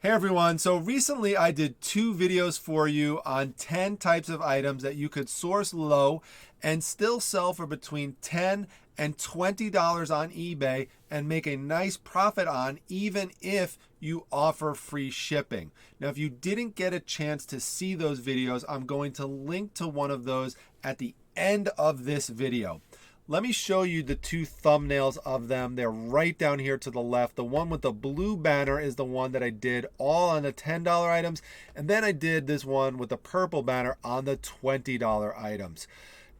Hey everyone, so recently I did 2 videos for you on 10 types of items that you could source low and still sell for between $10 and $20 on eBay and make a nice profit on, even if you offer free shipping. Now, if you didn't get a chance to see those videos, I'm going to link to one of those at the end of this video. Let me show you the 2 thumbnails of them. They're right down here to the left. The one with the blue banner is the one that I did all on the $10 items. And then I did this one with the purple banner on the $20 items.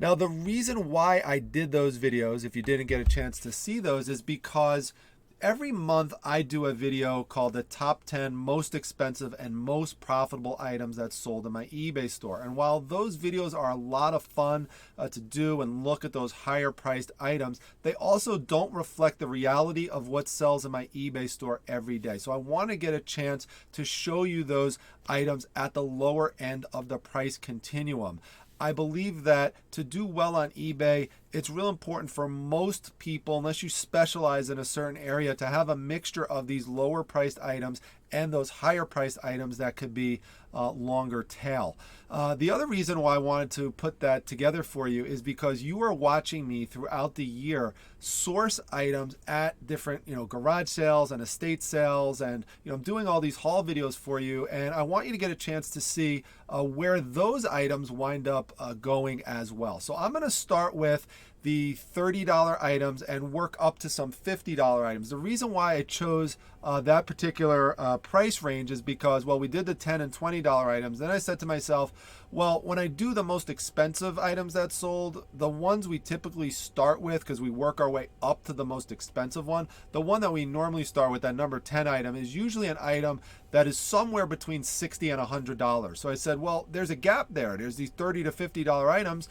Now, the reason why I did those videos, if you didn't get a chance to see those, is because every month I do a video called the top 10 most expensive and most profitable items that's sold in my eBay store. And while those videos are a lot of fun to do and look at those higher priced items, they also don't reflect the reality of what sells in my eBay store every day. So I want to get a chance to show you those items at the lower end of the price continuum. I believe that to do well on eBay, it's real important for most people, unless you specialize in a certain area, to have a mixture of these lower priced items and those higher priced items that could be longer tail. The other reason why I wanted to put that together for you is because you are watching me throughout the year source items at different, garage sales and estate sales, and I'm doing all these haul videos for you, and I want you to get a chance to see where those items wind up going as well. So I'm going to start with the $30 items and work up to some $50 items. The reason why I chose that particular price range is because, well, we did the $10 and $20 items. Then I said to myself, well, when I do the most expensive items that sold, the ones we typically start with, because we work our way up to the most expensive one, the one that we normally start with, that number 10 item, is usually an item that is somewhere between $60 and $100. So I said, well, there's a gap there. There's these $30 to $50 items.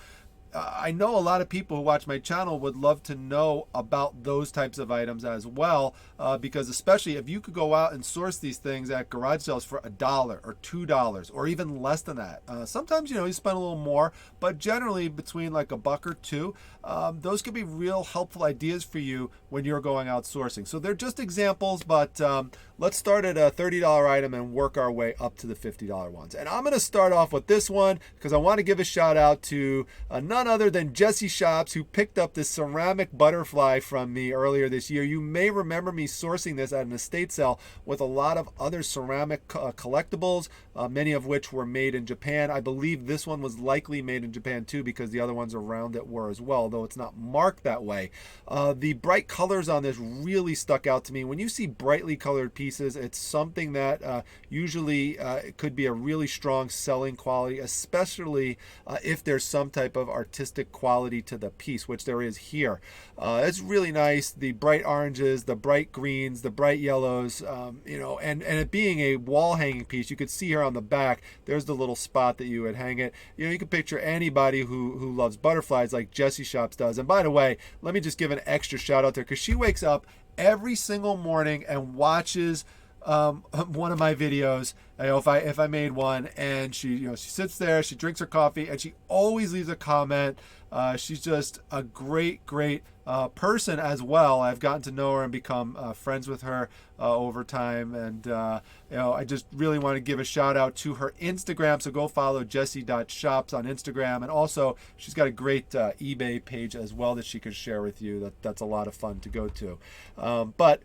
I know a lot of people who watch my channel would love to know about those types of items as well, because especially if you could go out and source these things at garage sales for $1 or $2 or even less than that. Sometimes, you spend a little more, but generally between like $1 or $2, those could be real helpful ideas for you when you're going out sourcing. So they're just examples, but let's start at a $30 item and work our way up to the $50 ones. And I'm going to start off with this one because I want to give a shout out to none other than Jesse Shops, who picked up this ceramic butterfly from me earlier this year. You may remember me sourcing this at an estate sale with a lot of other ceramic collectibles, many of which were made in Japan. I believe this one was likely made in Japan too, because the other ones around it were as well, though it's not marked that way. The bright colors on this really stuck out to me. When you see brightly colored pieces, it's something that usually could be a really strong selling quality, especially if there's some type of artistic quality to the piece, which there is here. It's really nice. The bright oranges, the bright greens, the bright yellows, and it being a wall hanging piece, you could see here on the back, there's the little spot that you would hang it. You can picture anybody who loves butterflies like Jessie Shops does. And by the way, let me just give an extra shout out there, because she wakes up every single morning and watches one of my videos. If I made one, and she sits there, she drinks her coffee, and she always leaves a comment. She's just a great person as well. I've gotten to know her and become friends with her over time, and I just really want to give a shout out to her Instagram. So go follow jessie.shops on Instagram, and also she's got a great eBay page as well that she could share with you. That's a lot of fun to go to. But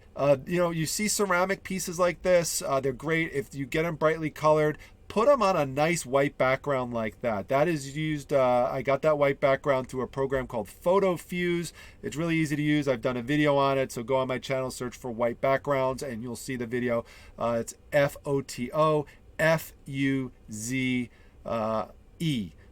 you see ceramic pieces like this, they're great if you get them brightly colored. Put them on a nice white background like that. That is used, I got that white background through a program called Photo Fuse. It's really easy to use. I've done a video on it, so go on my channel, search for white backgrounds, and you'll see the video. It's FOTOFUZE.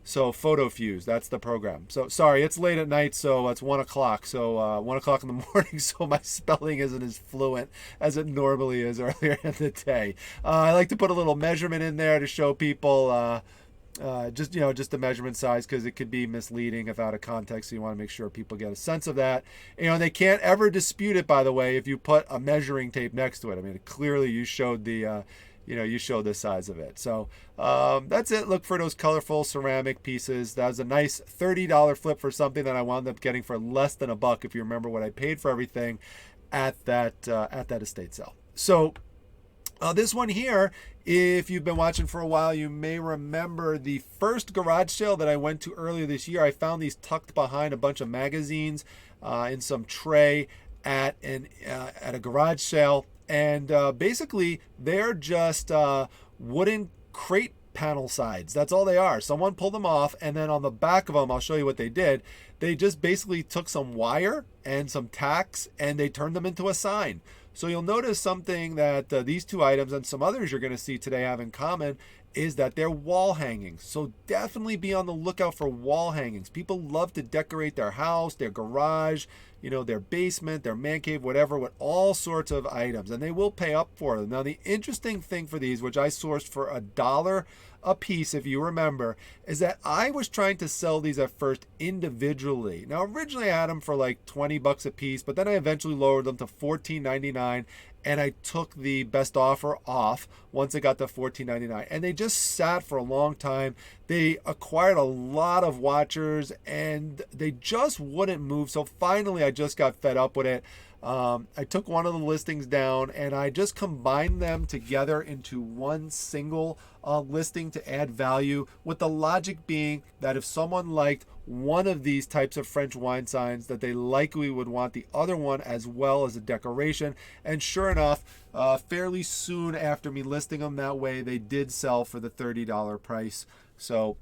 So Photo Fuse, that's the program. So sorry, it's late at night, so it's 1 o'clock. So 1 o'clock in the morning, so my spelling isn't as fluent as it normally is earlier in the day. I like to put a little measurement in there to show people just the measurement size, because it could be misleading if out of context. So you want to make sure people get a sense of that. They can't ever dispute it, by the way, if you put a measuring tape next to it. I mean, clearly you showed the you show the size of it. So that's it. Look for those colorful ceramic pieces. That was a nice $30 flip for something that I wound up getting for less than $1, if you remember what I paid for everything at that estate sale. So This one here, if you've been watching for a while, you may remember the first garage sale that I went to earlier this year. I found these tucked behind a bunch of magazines in some tray at a garage sale. And basically, they're just wooden crate panel sides. That's all they are. Someone pulled them off, and then on the back of them, I'll show you what they did. They just basically took some wire and some tacks, and they turned them into a sign. So you'll notice something that these two items and some others you're going to see today have in common is that they're wall hangings. So definitely be on the lookout for wall hangings. People love to decorate their house, their garage, their basement, their man cave, whatever, with all sorts of items, and they will pay up for them. Now, the interesting thing for these, which I sourced for $1 a piece, if you remember, is that I was trying to sell these at first individually. Now, originally I had them for like 20 bucks a piece, but then I eventually lowered them to $14.99, and I took the best offer off once it got to $14.99. And they just sat for a long time. They acquired a lot of watchers, and they just wouldn't move. So finally, I just got fed up with it. I took one of the listings down, and I just combined them together into one single listing to add value, with the logic being that if someone liked one of these types of French wine signs, that they likely would want the other one as well as a decoration. And sure enough, fairly soon after me listing them that way, they did sell for the $30 price. So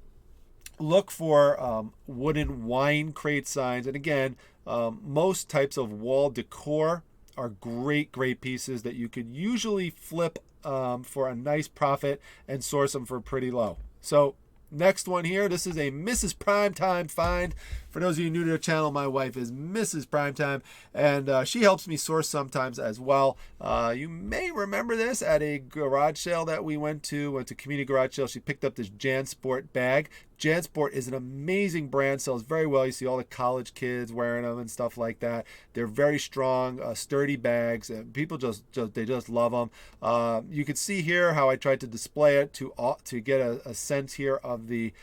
look for wooden wine crate signs. And again, most types of wall decor are great pieces that you could usually flip for a nice profit and source them for pretty low. So next one here, this is a Mrs. Primetime find. For those of you new to the channel, my wife is Mrs. Primetime, and she helps me source sometimes as well. You may remember this at a garage sale that we went to community garage sale. She picked up this JanSport bag. JanSport is an amazing brand, sells very well. You see all the college kids wearing them and stuff like that. They're very strong, sturdy bags, and people just love them. You can see here how I tried to display it to get a sense here of the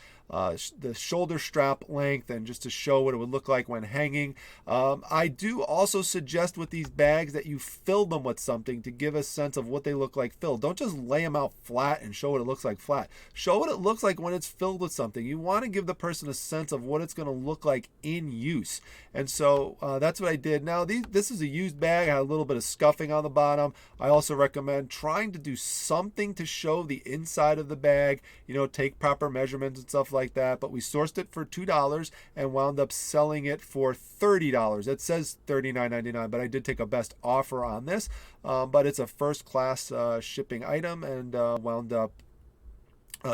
shoulder strap length, and just to show what it would look like when hanging. I do also suggest with these bags that you fill them with something to give a sense of what they look like filled. Don't just lay them out flat and show what it looks like flat. Show what it looks like when it's filled with something. You want to give the person a sense of what it's going to look like in use. And so that's what I did. Now, this is a used bag. I had a little bit of scuffing on the bottom. I also recommend trying to do something to show the inside of the bag, take proper measurements and stuff like that. But we sourced it for $2 and wound up selling it for $30. It says $39.99, but I did take a best offer on this. But it's a first class shipping item, and wound up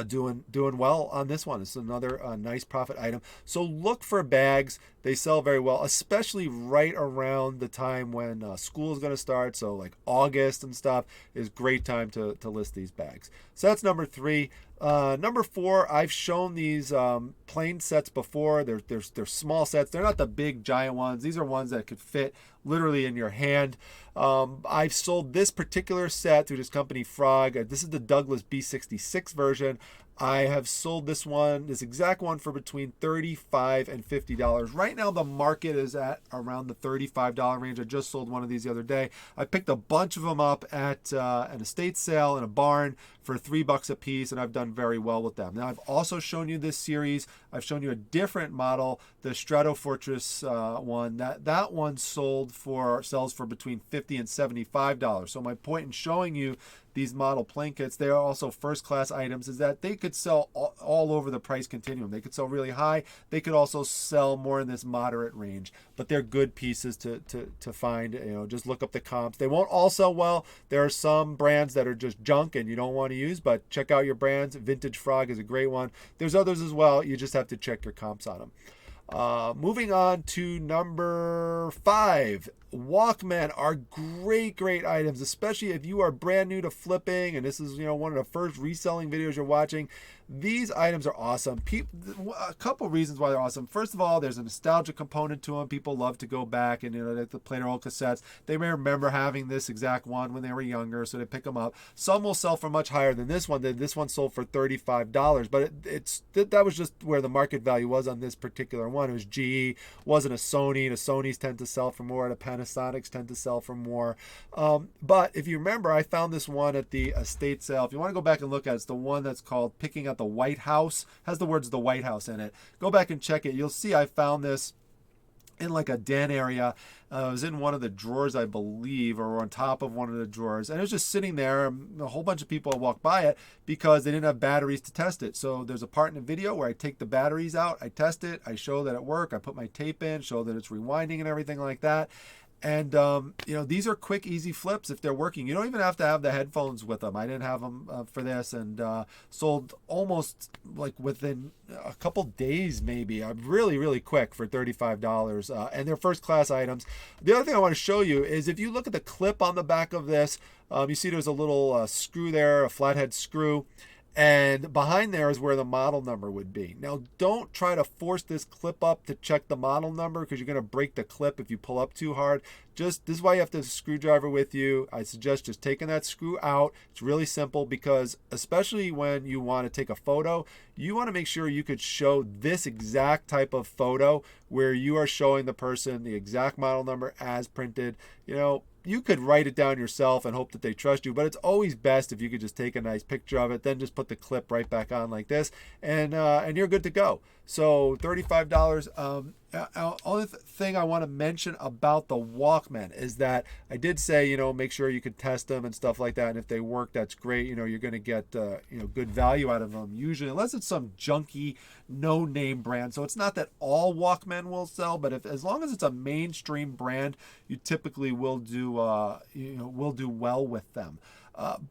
doing well on this one. It's another nice profit item. So look for bags. They sell very well, especially right around the time when school is going to start. So like August and stuff is great time to list these bags. So that's number 3. Number 4, I've shown these plain sets before. They're small sets. They're not the big giant ones. These are ones that could fit literally in your hand. I've sold this particular set through this company, Frog. This is the Douglas B66 version. I have sold this exact one for between $35 and $50. Right now, the market is at around the $35 range. I just sold one of these the other day. I picked a bunch of them up at an estate sale in a barn for $3 a piece, and I've done very well with them. Now, I've also shown you this series. I've shown you a different model, the Stratofortress one. That one sells for between $50 and $75. So my point in showing you these model plain kits, they are also first class items, is that they could sell all over the price continuum. They could sell really high. They could also sell more in this moderate range, but they're good pieces to find. Just look up the comps. They won't all sell well. There are some brands that are just junk and you don't want to use, but check out your brands. Vintage Frog is a great one. There's others as well. You just have to check your comps on them. Moving on to number 5. Walkman are great items, especially if you are brand new to flipping and this is one of the first reselling videos you're watching. These items are awesome. A couple reasons why they're awesome. First of all, there's a nostalgia component to them. People love to go back and they play their old cassettes. They may remember having this exact one when they were younger, so they pick them up. Some will sell for much higher than this one. This one sold for $35, but that was just where the market value was on this particular one. It was GE, wasn't a Sony. The Sonys tend to sell for more at a penny. Panasonics tend to sell for more. But if you remember, I found this one at the estate sale. If you want to go back and look at it, it's the one that's called Picking at the White House. Has the words the White House in it. Go back and check it. You'll see I found this in like a den area. It was in one of the drawers, I believe, or on top of one of the drawers. And it was just sitting there. A whole bunch of people walked by it because they didn't have batteries to test it. So there's a part in the video where I take the batteries out, I test it, I show that it works, I put my tape in, show that it's rewinding and everything like that. And, these are quick, easy flips if they're working. You don't even have to have the headphones with them. I didn't have them for this, and sold almost like within a couple days maybe. Really, really quick for $35. And they're first class items. The other thing I want to show you is if you look at the clip on the back of this, you see there's a little screw there, a flathead screw. And behind there is where the model number would be. Now, don't try to force this clip up to check the model number because you're going to break the clip if you pull up too hard. This is why you have to have a screwdriver with you. I suggest just taking that screw out. It's really simple because especially when you want to take a photo, you want to make sure you could show this exact type of photo where you are showing the person the exact model number as printed. You could write it down yourself and hope that they trust you, but it's always best if you could just take a nice picture of it, then just put the clip right back on like this, and you're good to go. So $35. Only thing I want to mention about the Walkman is that I did say, make sure you could test them and stuff like that, and if they work, that's great. You're going to get good value out of them usually, unless it's some junky no-name brand. So it's not that all Walkman will sell, but as long as it's a mainstream brand, you typically will do well with them.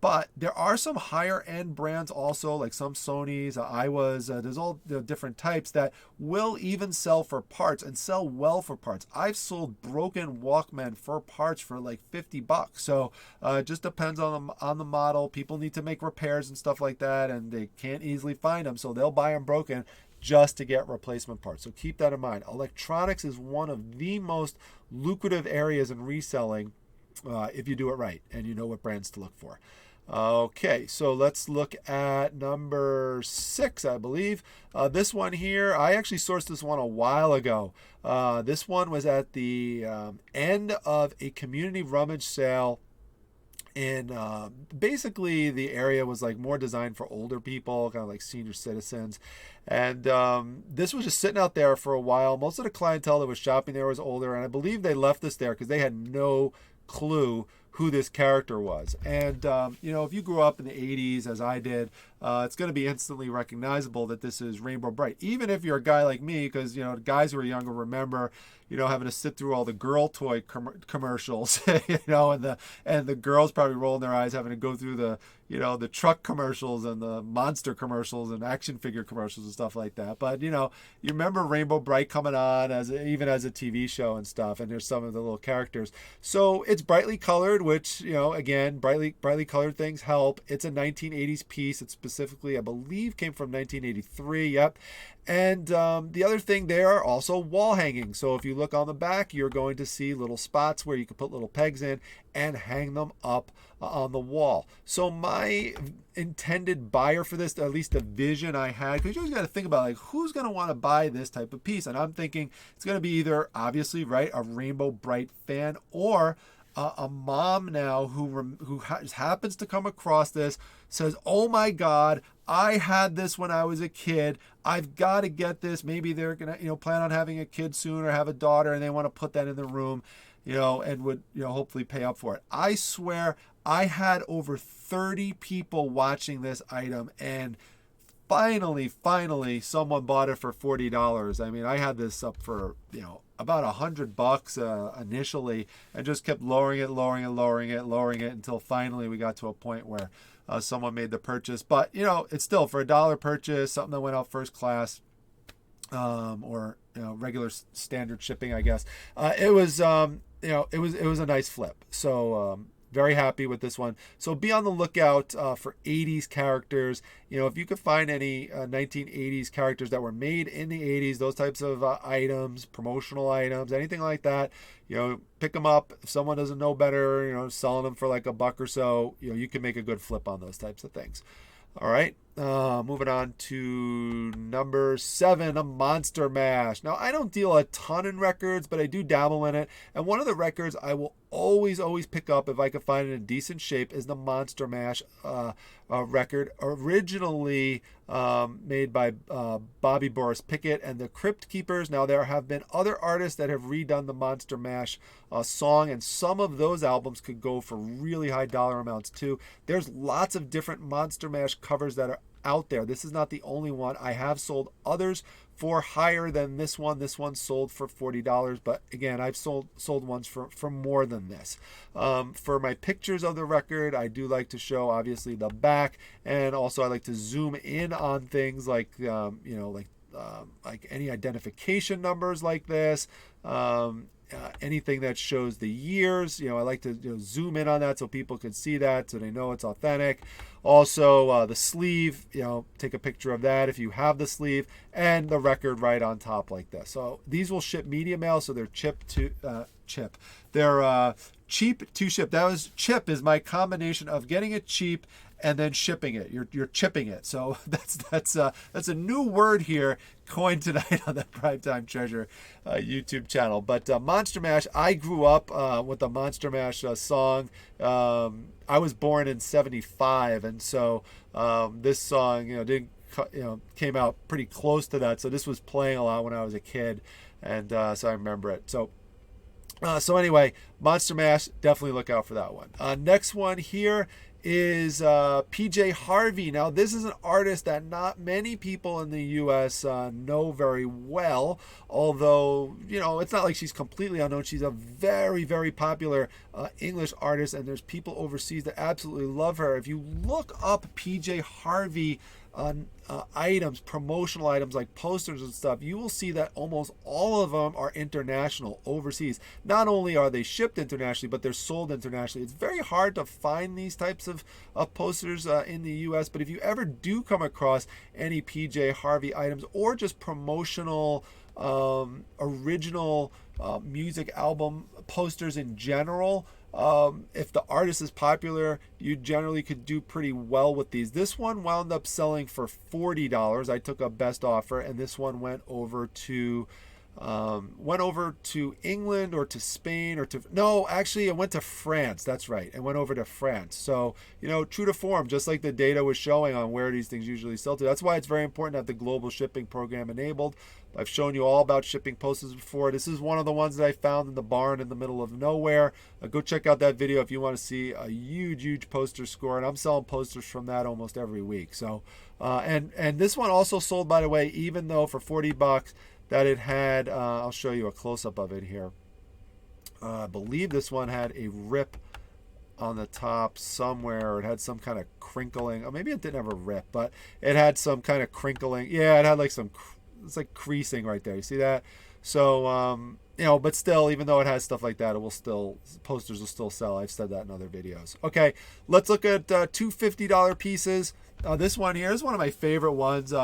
But there are some higher end brands also, like some Sonys, Aiwas, there's all the different types that will even sell for parts and sell well for parts. I've sold broken Walkman for parts for like $50. So it just depends on the model. People need to make repairs and stuff like that, and they can't easily find them, so they'll buy them broken just to get replacement parts. So keep that in mind. Electronics is one of the most lucrative areas in reselling if you do it right and you know what brands to look for. Okay, so let's look at number 6, I believe. This one here, I actually sourced this one a while ago. This one was at the end of a community rummage sale. And basically the area was like more designed for older people, kind of like senior citizens. And this was just sitting out there for a while. Most of the clientele that was shopping there was older, and I believe they left this there because they had no clue who this character was. And if you grew up in the 80s as I did, it's going to be instantly recognizable that this is RainbowBrite. Even if you're a guy like me, because guys who are younger remember having to sit through all the girl toy commercials, and the girls probably rolling their eyes having to go through the truck commercials and the monster commercials and action figure commercials and stuff like that. But you remember RainbowBrite coming on even as a TV show and stuff, and there's some of the little characters. So it's brightly colored, which again, brightly colored things help. It's a 1980s piece. It's specifically, I believe, came from 1983. Yep. And the other thing, they are also wall hanging. So if you look on the back, you're going to see little spots where you can put little pegs in and hang them up on the wall. So my intended buyer for this, at least the vision I had, because you always got to think about like who's going to want to buy this type of piece. And I'm thinking it's going to be either, obviously, right, a RainbowBrite fan or a mom now who happens to come across this, says, oh my God, I had this when I was a kid. I've got to get this. Maybe they're going to, plan on having a kid soon or have a daughter, and they want to put that in the room, and would, hopefully pay up for it. I swear I had over 30 people watching this item, and finally someone bought it for $40. I mean, I had this up for, about $100 initially, and just kept lowering it until finally we got to a point where someone made the purchase. But it's still for $1 purchase, something that went out first class, or regular standard shipping, I guess. It was it was a nice flip. So very happy with this one. So be on the lookout for 80s characters. If you could find any 1980s characters that were made in the 80s, those types of items, promotional items, anything like that, pick them up. If someone doesn't know better, selling them for like $1 or so, you can make a good flip on those types of things. All right. Moving on to number 7, a Monster Mash. Now, I don't deal a ton in records, but I do dabble in it. And one of the records I will always pick up if I can find it in decent shape is the Monster Mash record, originally made by Bobby Boris Pickett and the Crypt Keepers. Now, there have been other artists that have redone the Monster Mash song, and some of those albums could go for really high dollar amounts too. There's lots of different Monster Mash covers that are out there. This is not the only one. I have sold others for higher than this one. This one sold for $40, but again, I've sold ones for more than this. For my pictures of the record, I do like to show obviously the back, and also I like to zoom in on things like like any identification numbers like this. Anything that shows the years, I like to zoom in on that so people can see that, so they know it's authentic. Also, the sleeve, take a picture of that if you have the sleeve, and the record right on top like this. So these will ship media mail, so they're They're cheap to ship. That was chip is my combination of getting it cheap and then shipping it. You're chipping it. So that's a new word here coined tonight on the Primetime Treasure YouTube channel. But Monster Mash, I grew up with the Monster Mash song. I was born in '75, and so this song came out pretty close to that. So this was playing a lot when I was a kid, and so I remember it. So anyway, Monster Mash, definitely look out for that one. Next one here is PJ Harvey. Now, this is an artist that not many people in the U.S. Know very well, although, it's not like she's completely unknown. She's a very, very popular English artist, and there's people overseas that absolutely love her. If you look up PJ Harvey items, promotional items like posters and stuff, you will see that almost all of them are international, overseas. Not only are they shipped internationally, but they're sold internationally. It's very hard to find these types of posters in the US, but if you ever do come across any PJ Harvey items or just promotional original music album posters in general, if the artist is popular, you generally could do pretty well with these. This one wound up selling for $40. I took a best offer, and this one went over to England or to Spain actually it went to France. That's right. It went over to France. So, true to form, just like the data was showing on where these things usually sell to. That's why it's very important to have the global shipping program enabled. I've shown you all about shipping posters before. This is one of the ones that I found in the barn in the middle of nowhere. Go check out that video if you want to see a huge poster score. And I'm selling posters from that almost every week. So, and this one also sold, by the way, even though for $40 that it had, I'll show you a close-up of it here. I believe this one had a rip on the top somewhere. It had some kind of crinkling. Or maybe it didn't have a rip, but it had some kind of crinkling. Yeah, it had like it's like creasing right there. You see that? So, but still, even though it has stuff like that, posters will still sell. I've said that in other videos. Okay, let's look at two $50 pieces. This one here is one of my favorite ones.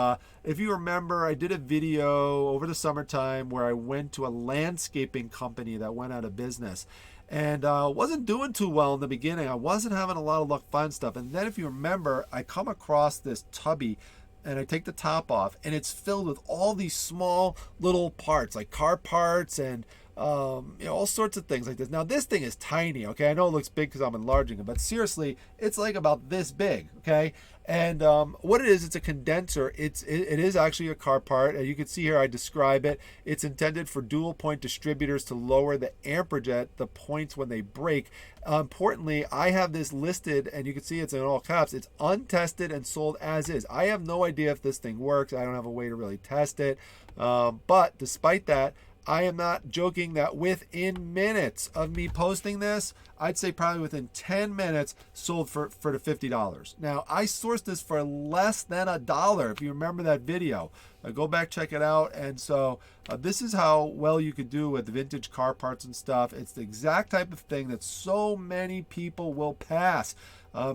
If you remember, I did a video over the summertime where I went to a landscaping company that went out of business. And wasn't doing too well in the beginning. I wasn't having a lot of luck finding stuff. And then if you remember, I come across this tubby, and I take the top off, and it's filled with all these small little parts, like car parts and all sorts of things like this. Now, this thing is tiny, okay? I know it looks big because I'm enlarging it, but seriously, it's like about this big, okay? And what it is, it's a condenser. It is actually a car part. And you can see here, I describe it. It's intended for dual point distributors to lower the amperage at the points when they break. Importantly, I have this listed, and you can see it's in all caps. It's untested and sold as is. I have no idea if this thing works. I don't have a way to really test it. But despite that, I am not joking that within minutes of me posting this, I'd say probably within 10 minutes, sold for the $50. Now, I sourced this for less than $1, if you remember that video. Go back, check it out. And so this is how well you could do with vintage car parts and stuff. It's the exact type of thing that so many people will pass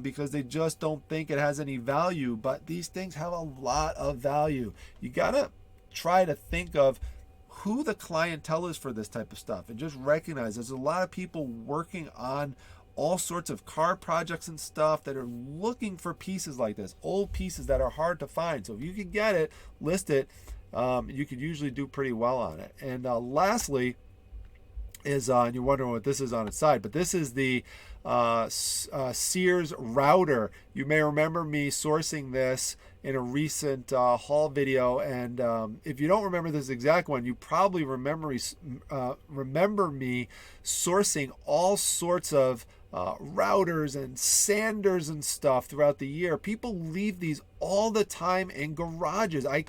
because they just don't think it has any value. But these things have a lot of value. You got to try to think of who the clientele is for this type of stuff, and just recognize there's a lot of people working on all sorts of car projects and stuff that are looking for pieces like this, old pieces that are hard to find. So if you can get it, list it, you could usually do pretty well on it. And lastly is, and you're wondering what this is on its side, but this is the Sears router. You may remember me sourcing this in a recent haul video, and if you don't remember this exact one, you probably remember me sourcing all sorts of routers and sanders and stuff throughout the year. People leave these all the time in garages. I've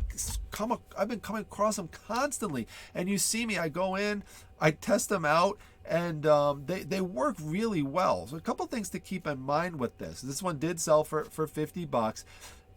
been coming across them constantly, and you see me, I go in, I test them out, and they work really well. So a couple things to keep in mind with this. This one did sell for $50.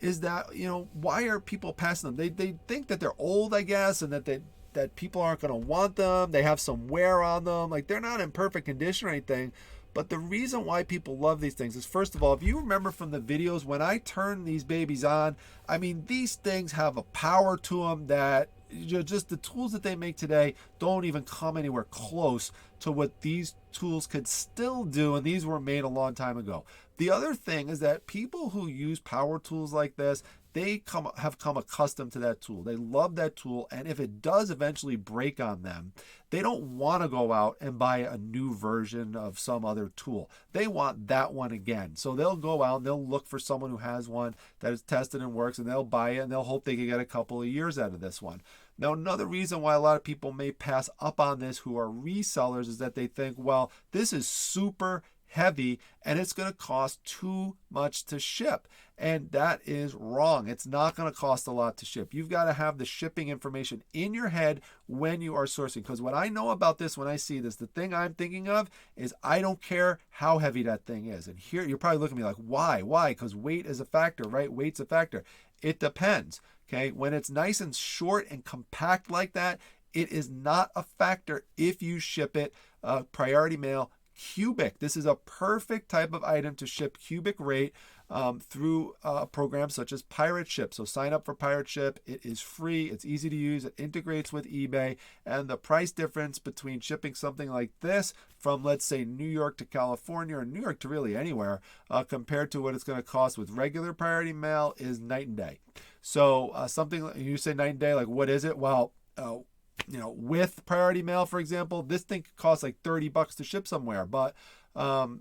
Is that, you know, why are people passing them? They think that they're old, I guess, and that people aren't going to want them. They have some wear on them. Like, they're not in perfect condition or anything. But the reason why people love these things is, first of all, if you remember from the videos, when I turn these babies on, I mean, these things have a power to them that, you know, just the tools that they make today don't even come anywhere close to what these tools could still do, and these were made a long time ago. The other thing is that people who use power tools like this, they have come accustomed to that tool. They love that tool, and if it does eventually break on them, they don't want to go out and buy a new version of some other tool. They want that one again. So they'll go out and they'll look for someone who has one that is tested and works, and they'll buy it, and they'll hope they can get a couple of years out of this one. Now, another reason why a lot of people may pass up on this who are resellers is that they think, well, this is super heavy and it's going to cost too much to ship. And that is wrong. It's not going to cost a lot to ship. You've got to have the shipping information in your head when you are sourcing. Because what I know about this, when I see this, the thing I'm thinking of is I don't care how heavy that thing is. And here you're probably looking at me like, why? Why? Because weight is a factor, right? Weight's a factor. It depends. Okay. When it's nice and short and compact like that, it is not a factor if you ship it priority mail cubic. This is a perfect type of item to ship cubic rate through programs such as Pirate Ship. So sign up for Pirate Ship. It is free. It's easy to use. It integrates with eBay. And the price difference between shipping something like this from, let's say, New York to California, or New York to really anywhere, compared to what it's going to cost with regular priority mail is night and day. So something, you say night and day, like what is it? Well, you know, with priority mail, for example, this thing could cost like $30 to ship somewhere, but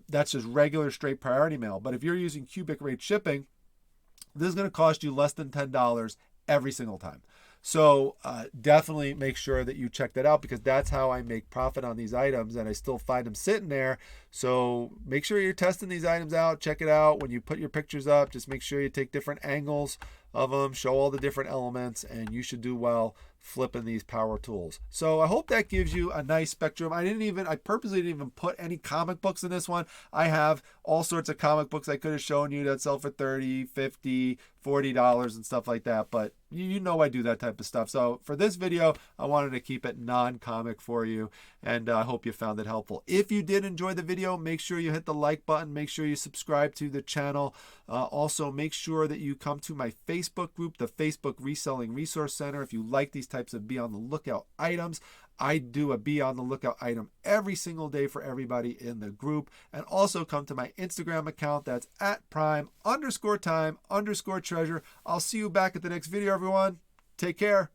that's just regular straight priority mail. But if you're using cubic rate shipping, this is going to cost you less than $10 every single time. So definitely make sure that you check that out, because that's how I make profit on these items, and I still find them sitting there. So make sure you're testing these items out. Check it out. When you put your pictures up, just make sure you take different angles of them, show all the different elements, and you should do well flipping these power tools. So I hope that gives you a nice spectrum. I purposely didn't even put any comic books in this one. I have all sorts of comic books I could have shown you that sell for $30, $50, $40 and stuff like that, but you know I do that type of stuff. So for this video, I wanted to keep it non-comic for you, and I hope you found it helpful. If you did enjoy the video, make sure you hit the like button. Make sure you subscribe to the channel. Also, make sure that you come to my Facebook group, the Facebook Reselling Resource Center. If you like these types of be on the lookout items, I do a be on the lookout item every single day for everybody in the group. And also come to my Instagram account. That's at prime_time_treasure. I'll see you back at the next video, everyone. Take care.